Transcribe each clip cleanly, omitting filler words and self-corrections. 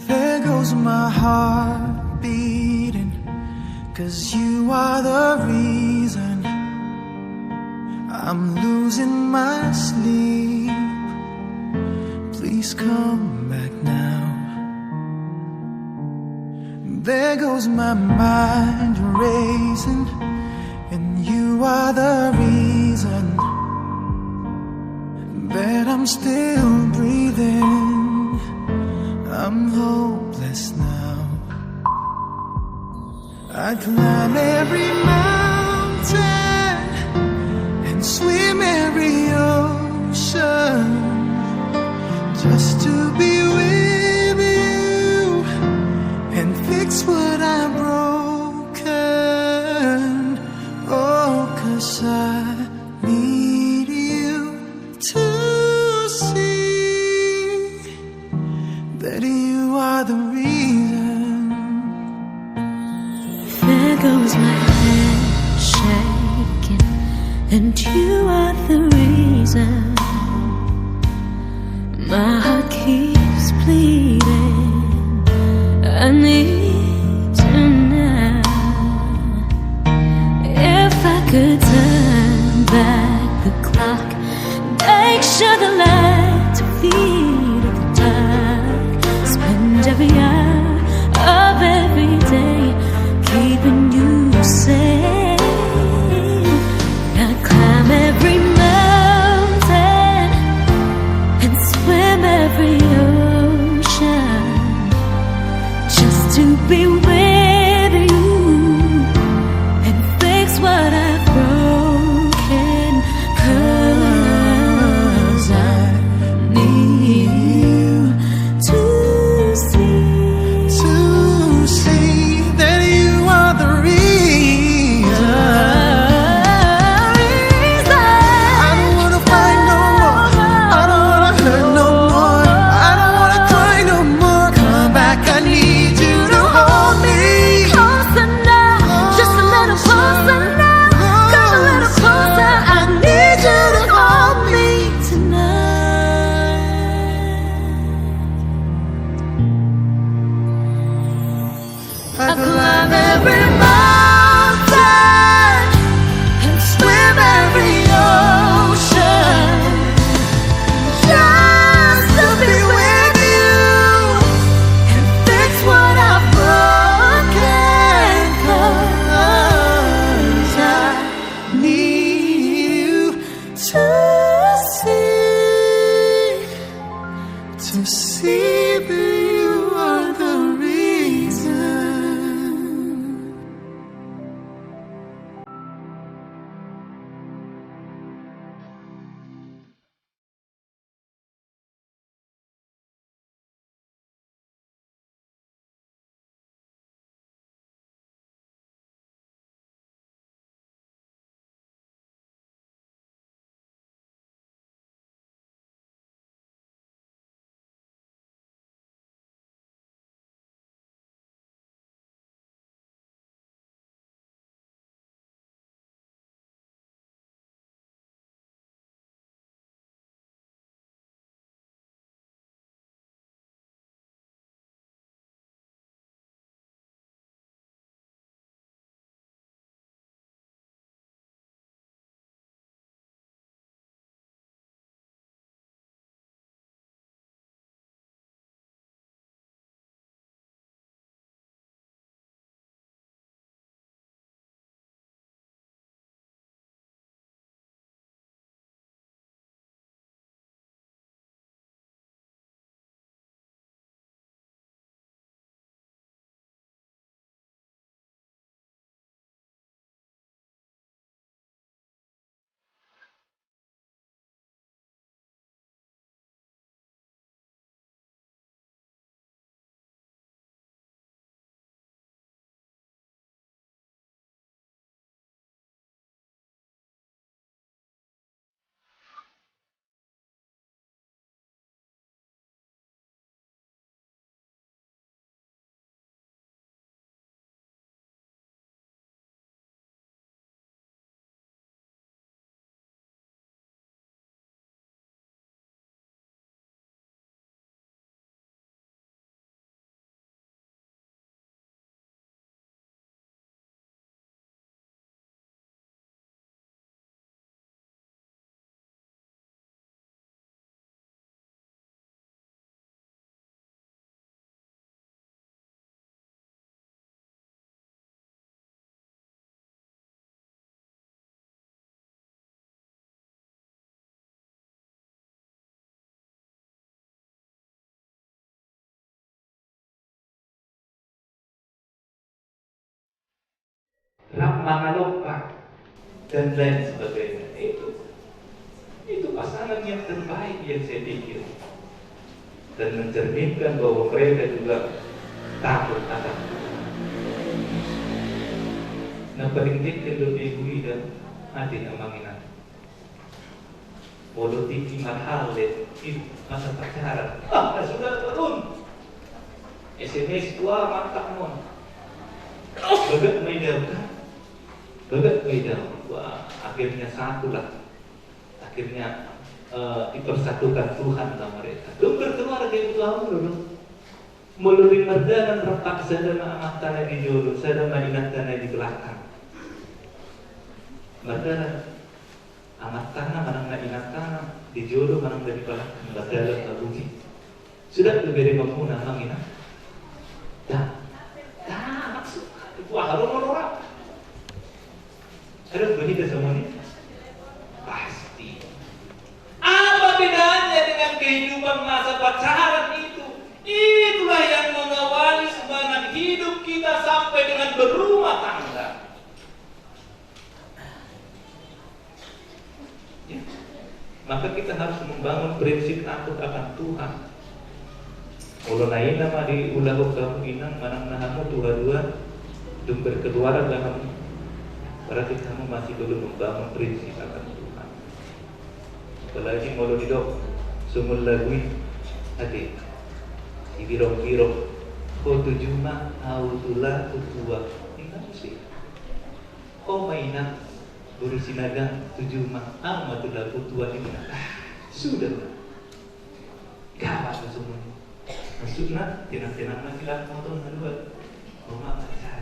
There goes my heart beating, 'cause you are the reason I'm losing my sleep. Please come back now. There goes my mind racing, and you are the reason that I'm still breathing. I'm hopeless now. I'd climb every mountain and swim every ocean just to be with you and fix what I've broken. Oh, 'cause I need you to see that you are the reason. There goes my head shaking, and you are the reason. My heart keeps bleeding. I need you now. If I could turn back the clock, make sure the lights feed at the dark, spend every hour of every day keeping you safe. I'd climb every mountain and swim every ocean just to be with you and fix what I've broken. 'Cause I need you to see that you are the reason. I don't wanna fight no more. I don't wanna hurt no more. I don't wanna cry no more. Come back, I need you to hold me. Closer now, just a little closer now. Come a little closer, I need you to hold me tonight. I climb every mountain and swim every ocean just to be with you and fix what I've broken. 'Cause I Need you to see that you are the reason. Mangaloka dan lain sebagainya. Itu pasangan yang terbaik yang saya pikir, dan mencerminkan bahwa mereka juga takut akan Tuhan. Nah, paling dikit lebih dan hati amanginan. Bodoh tinggi mahal itu masa pacaran. Sudah turun. SMS tua mantap mon. Begat medan kan? Begat medan. Wah, akhirnya satu lah. Akhirnya dipersatukan Tuhan sama mereka. Dong berkeluarga itu kamu dulu. Melalui merdanan retak sadama amat tanah di jodoh, sadama ingat tanah di belakang. Merdanan amat tanah manang na ingat tanah di jodoh manang dari belakang. Merdanan kabungi. Sudah lebih mamuna mangina. Dah maksud. Wah, harus orang. Ada begitu semuanya? Pasti. Apa bedanya dengan kehidupan masa pacaran itu? Itulah yang mengawali semangat hidup kita sampai dengan berumah tangga. Ya. Maka kita harus membangun prinsip takut akan Tuhan. Ulunai nama di ulah kamu inang manang nahamu dua-dua dumber keluaran dalam. Berarti kamu masih belum membangun prinsip akan Tuhan. Apalagi mau didok sumul lagui hati ibirong-birong ko tujuma autula tutua ingat sih. Oh mainan guru sinagang tujuma amatula tutua ini sudah gawat semuanya. Maksudnya tinang-tinang masih lah motor kedua rumah pacaran.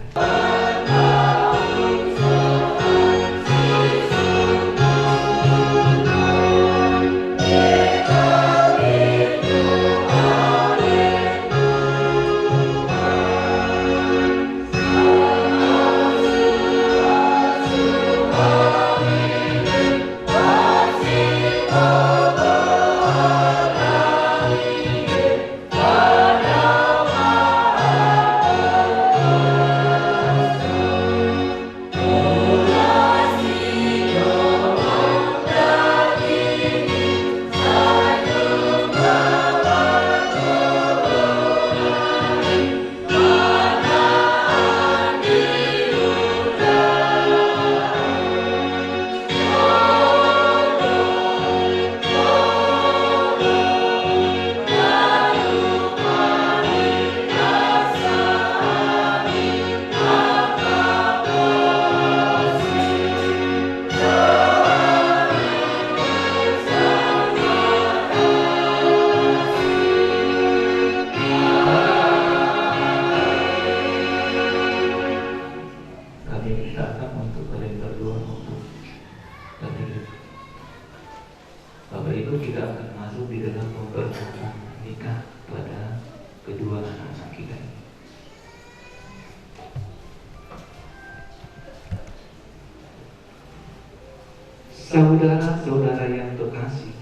Saudara-saudara yang terkasih,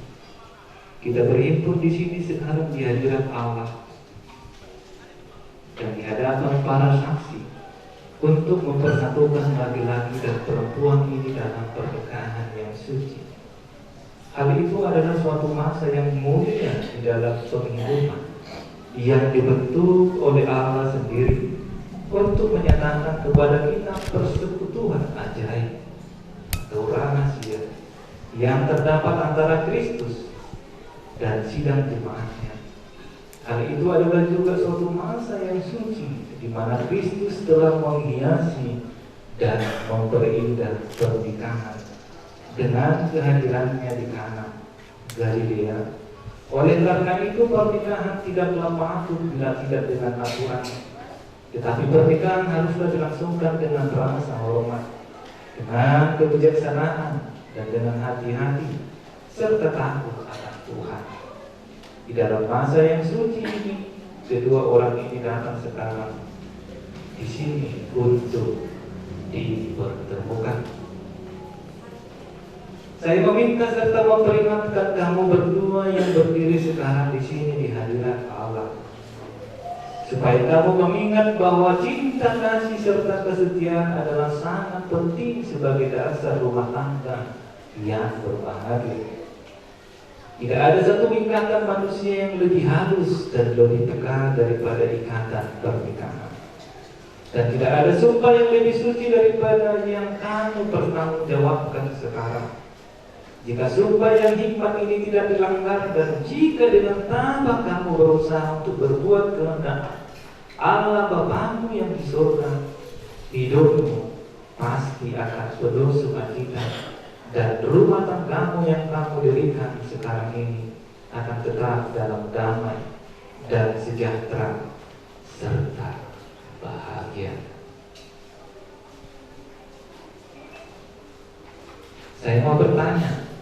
kita berhimpun di sini sekarang di hadirat Allah dan di hadapan para saksi untuk mempersatukan laki-laki dan perempuan ini dalam pernikahan yang suci. Hal itu adalah suatu masa yang mulia di dalam penghidupan yang dibentuk oleh Allah sendiri untuk menyatakan kepada kita persekutuan ajaib atau rahasia yang terdapat antara Kristus dan sidang jemaatnya. Hal itu adalah juga suatu masa yang suci di mana Kristus telah menghiasi dan memperindah pernikahan dengan kehadirannya di Kana, Galilea. Oleh karena itu pernikahan tidaklah patuh bila tidak dengan aturan, tetapi pernikahan haruslah dilangsungkan dengan rasa hormat, dengan kebijaksanaan dan dengan hati-hati serta takut akan Tuhan. Di dalam masa yang suci ini, kedua orang ini datang sekarang di sini untuk dipertemukan. Saya meminta serta memperingatkan kamu berdua yang berdiri sekarang di sini di hadirat Allah. supaya kamu mengingat bahwa cinta kasih serta kesetiaan adalah sangat penting sebagai dasar rumah tangga yang berbahagia. Tidak ada satu ikatan manusia yang lebih halus dan lebih tegar daripada ikatan pernikahan. Dan tidak ada sumpah yang lebih suci daripada yang kamu pertanggungjawabkan sekarang. Jika sumpah yang hikmat ini tidak dilanggar, dan jika dengan tabah kamu berusaha untuk berbuat kehendak Allah Bapamu yang di surga, hidupmu pasti akan penuh sukacita, dan rumah tanggamu yang kamu dirikan sekarang ini akan tetap dalam damai dan sejahtera serta bahagia. Saya mau bertanya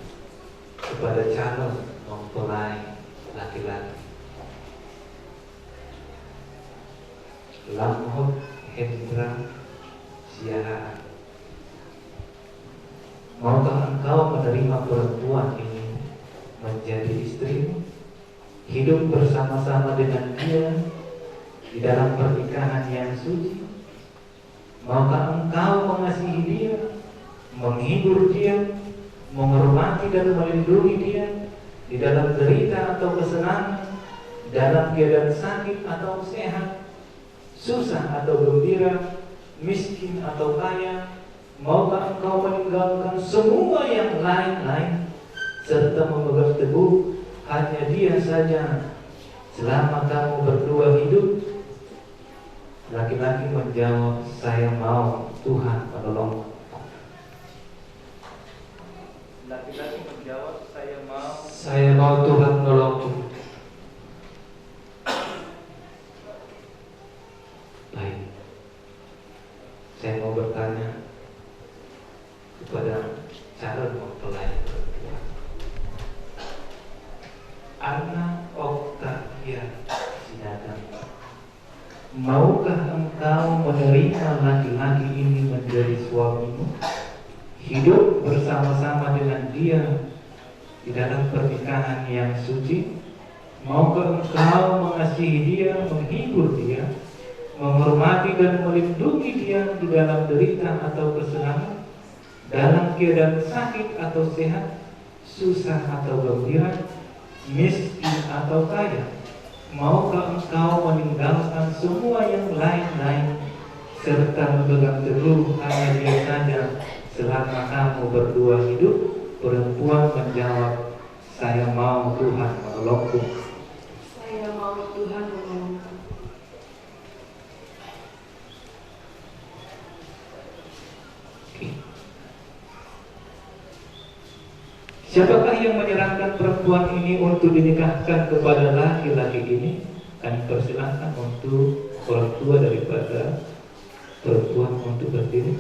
kepada calon mempelai laki-laki, Lamhot Hendra Siahaan, maukah engkau menerima perempuan ini menjadi istrimu, hidup bersama-sama dengan dia di dalam pernikahan yang suci? Maukah engkau mengasihi dia, menghibur dia, menghormati dan melindungi dia di dalam derita atau kesenangan, dalam keadaan sakit atau sehat, susah atau gembira, miskin atau kaya? Maukah engkau meninggalkan semua yang lain-lain serta memegang teguh hanya dia saja selama kamu berdua hidup? Laki-laki menjawab, saya mau, Tuhan menolong. Laki-laki menjawab, saya mau, Tuhan menolongku. Baik, saya mau bertanya kepada calon mempelai perempuan, Anna Octavia Sinaga, maukah engkau menerima laki-laki ini menjadi suamimu, hidup bersama-sama dengan dia di dalam pernikahan yang suci? Maukah engkau mengasihi dia, menghibur dia, menghormati dan melindungi dia di dalam derita atau kesenangan, dalam keadaan sakit atau sehat, susah atau gembira, miskin atau kaya? Maukah engkau meninggalkan semua yang lain-lain serta memegang teguh hanya dia saja selama kamu berdua hidup? Perempuan menjawab, saya mau, Tuhan menolongku. Saya mau, Tuhan menolongku. Siapakah yang menyerahkan perempuan ini untuk dinikahkan kepada laki-laki ini? Kami persilahkan untuk orang tua daripada perempuan untuk berdiri.